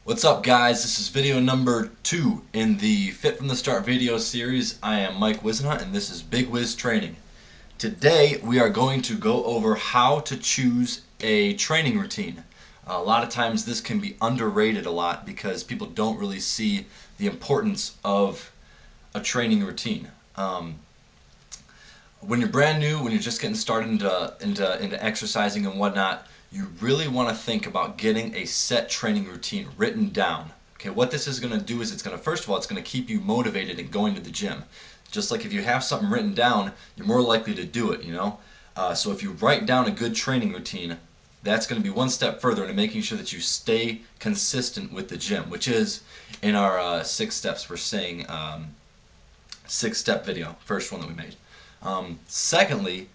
What's up, guys? This is video number 2 in the Fit from the Start video series. I am Mike Wisenhunt and this is Big Wiz Training. Today we are going to go over how to choose a training routine. A lot of times this can be underrated a lot because people don't really see the importance of a training routine. When you're brand new, when you're just getting started into exercising and whatnot, you really want to think about getting a set training routine written down. Okay, what this is going to do is it's going to, first of all, it's going to keep you motivated and going to the gym. Just like if you have something written down, you're more likely to do it, you know? So if you write down a good training routine, that's going to be one step further into making sure that you stay consistent with the gym, which is in our 6 steps we're saying 6-step video, first one that we made. Secondly,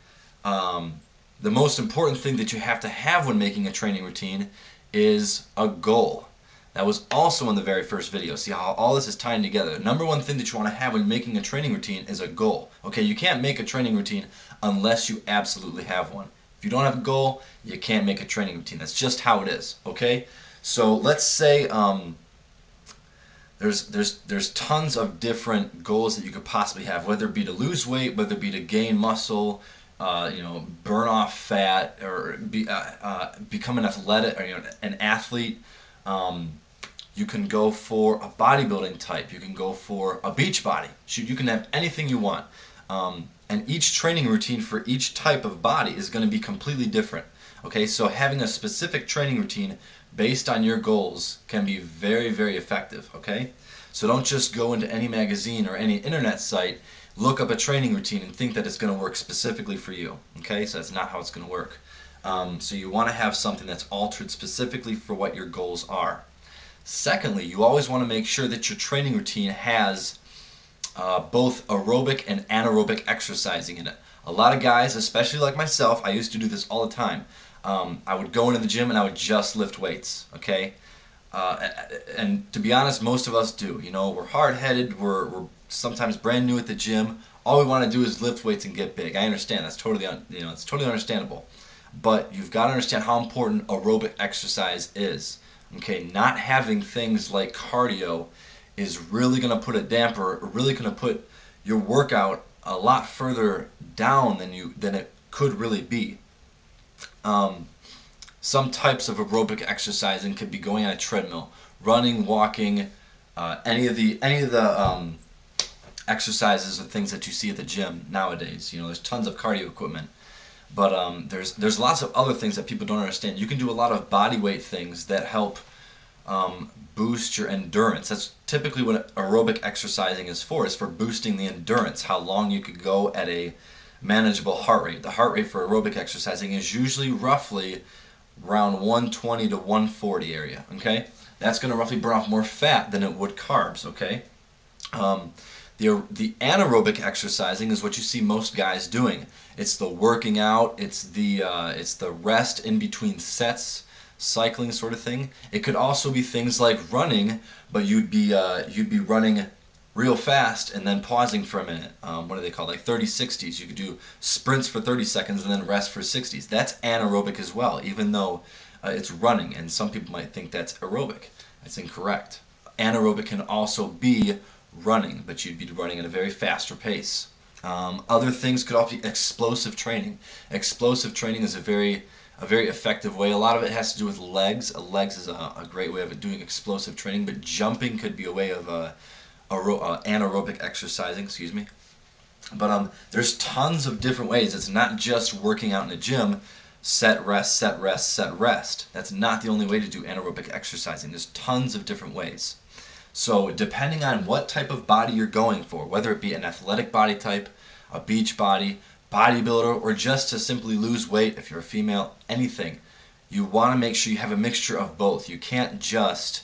the most important thing that you have to have when making a training routine is a goal. That was also in the very first video. See how all this is tying together. The number one thing that you want to have when making a training routine is a goal. Okay, you can't make a training routine unless you absolutely have one. If you don't have a goal, you can't make a training routine. That's just how it is. Okay, so let's say there's tons of different goals that you could possibly have, whether it be to lose weight, whether it be to gain muscle, burn off fat, or become an athletic, or an athlete. You can go for a bodybuilding type. You can go for a beach body. Shoot, you can have anything you want. And each training routine for each type of body is going to be completely different. Okay, so having a specific training routine based on your goals can be very, very effective. Okay, so don't just go into any magazine or any internet site, look up a training routine and think that it's going to work specifically for you. Okay, so that's not how it's going to work. So you want to have something that's altered specifically for what your goals are. Secondly, you always want to make sure that your training routine has both aerobic and anaerobic exercising in it. A lot of guys, especially like myself, I used to do this all the time. I would go into the gym and I would just lift weights, okay? And to be honest, most of us do. You know, we're hard-headed, we're sometimes brand new at the gym. All we want to do is lift weights and get big. I understand. That's totally, it's totally understandable. But you've got to understand how important aerobic exercise is. Okay, not having things like cardio is really going to put a damper, really going to put your workout a lot further down than it could really be. Some types of aerobic exercising could be going on a treadmill, running, walking, any of the exercises or things that you see at the gym nowadays. You know, there's tons of cardio equipment, but there's lots of other things that people don't understand. You can do a lot of body weight things that help boost your endurance. That's typically what aerobic exercising is for boosting the endurance, how long you could go at a manageable heart rate. The heart rate for aerobic exercising is usually roughly around 120 to 140 area, okay? That's going to roughly burn off more fat than it would carbs, okay? The anaerobic exercising is what you see most guys doing. It's the working out, it's the rest in between sets, cycling sort of thing. It could also be things like running, but you'd be running real fast and then pausing for a minute. What do they call, like 30-60s? You could do sprints for 30 seconds and then rest for 60s. That's anaerobic as well, even though it's running, and some people might think that's aerobic. That's incorrect. Anaerobic can also be running, but you'd be running at a very faster pace. Other things could also be explosive training. Explosive training is a very effective way. A lot of it has to do with legs. Legs is a great way of doing explosive training, but jumping could be a way of anaerobic exercising, excuse me. But there's tons of different ways. It's not just working out in a gym, set, rest, set, rest, set, rest. That's not the only way to do anaerobic exercising. There's tons of different ways. So depending on what type of body you're going for, whether it be an athletic body type, a beach body, bodybuilder, or just to simply lose weight, if you're a female, anything, you want to make sure you have a mixture of both. You can't just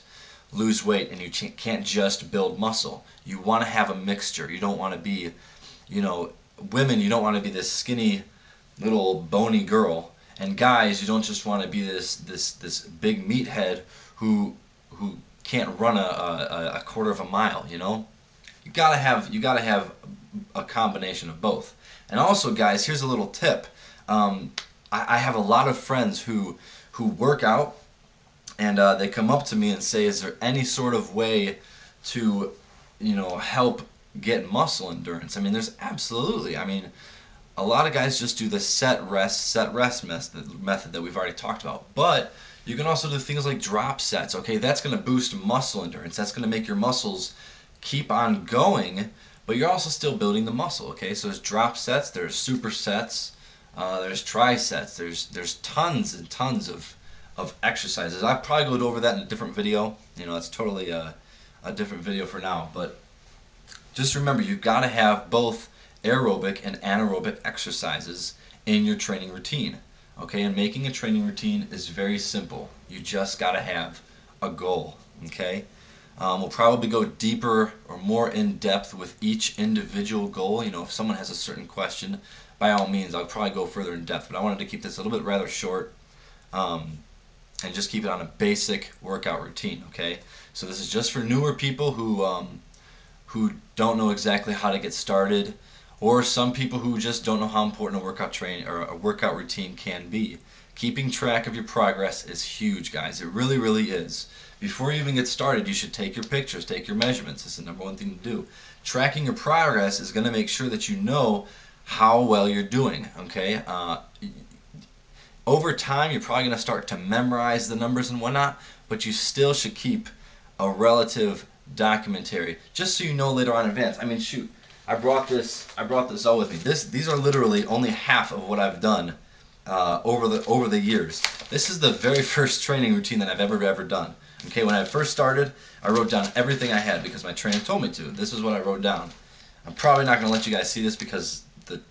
lose weight and you can't just build muscle. You want to have a mixture. You don't want to be, women, you don't want to be this skinny little bony girl, and guys, you don't just want to be this big meathead who can't run a quarter of a mile. You gotta have a combination of both. And also, guys, here's a little tip. I have a lot of friends who work out and they come up to me and say, is there any sort of way to, help get muscle endurance? I mean, there's absolutely. I mean, a lot of guys just do the set rest method that we've already talked about. But you can also do things like drop sets. Okay, that's going to boost muscle endurance. That's going to make your muscles keep on going, but you're also still building the muscle. Okay, so there's drop sets, there's supersets, there's trisets. There's tons and tons of exercises. I'll probably go over that in a different video. It's totally a different video for now. But just remember, you've got to have both aerobic and anaerobic exercises in your training routine. Okay, and making a training routine is very simple. You just got to have a goal. Okay, we'll probably go deeper or more in depth with each individual goal. If someone has a certain question, by all means, I'll probably go further in depth. But I wanted to keep this a little bit rather short. And just keep it on a basic workout routine. Okay, so this is just for newer people who don't know exactly how to get started, or some people who just don't know how important a workout train or a workout routine can be. Keeping track of your progress is huge, guys. It really, really is. Before you even get started, you should take your pictures, take your measurements. It's the number one thing to do. Tracking your progress is going to make sure that you know how well you're doing. Okay. Over time, you're probably going to start to memorize the numbers and whatnot, but you still should keep a relative documentary, just so you know later on in advance. I mean, shoot, I brought this all with me. These are literally only half of what I've done over the years. This is the very first training routine that I've ever done. Okay, when I first started, I wrote down everything I had because my trainer told me to. This is what I wrote down. I'm probably not going to let you guys see this because the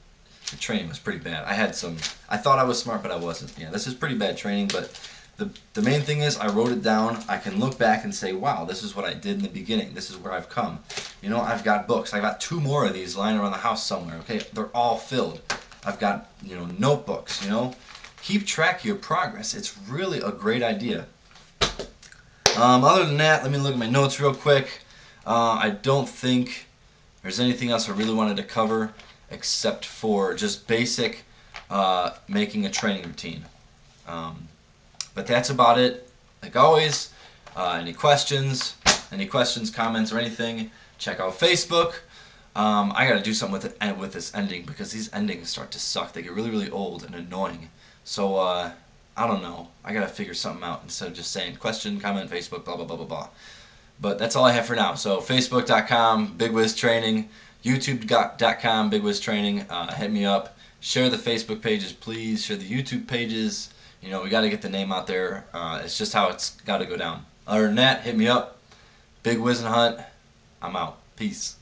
training was pretty bad. I thought I was smart, but I wasn't. Yeah, this is pretty bad training, but the main thing is I wrote it down. I can look back and say, wow, this is what I did in the beginning. This is where I've come. I've got books. I got 2 more of these lying around the house somewhere. Okay, they're all filled. I've got, notebooks, Keep track of your progress. It's really a great idea. Other than that, let me look at my notes real quick. I don't think there's anything else I really wanted to cover except for just basic making a training routine. But that's about it. Like always, any questions, comments, or anything, check out Facebook. I gotta do something with this ending because these endings start to suck. They get really, really old and annoying. So I don't know. I gotta figure something out instead of just saying question, comment, Facebook, blah blah blah blah blah. But that's all I have for now. So Facebook.com, Big Wiz Training, YouTube.com, Big Wiz Training. Hit me up. Share the Facebook pages, please. Share the YouTube pages. We got to get the name out there. It's just how it's got to go down. Other than that, hit me up. Big Wiz and Hunt. I'm out. Peace.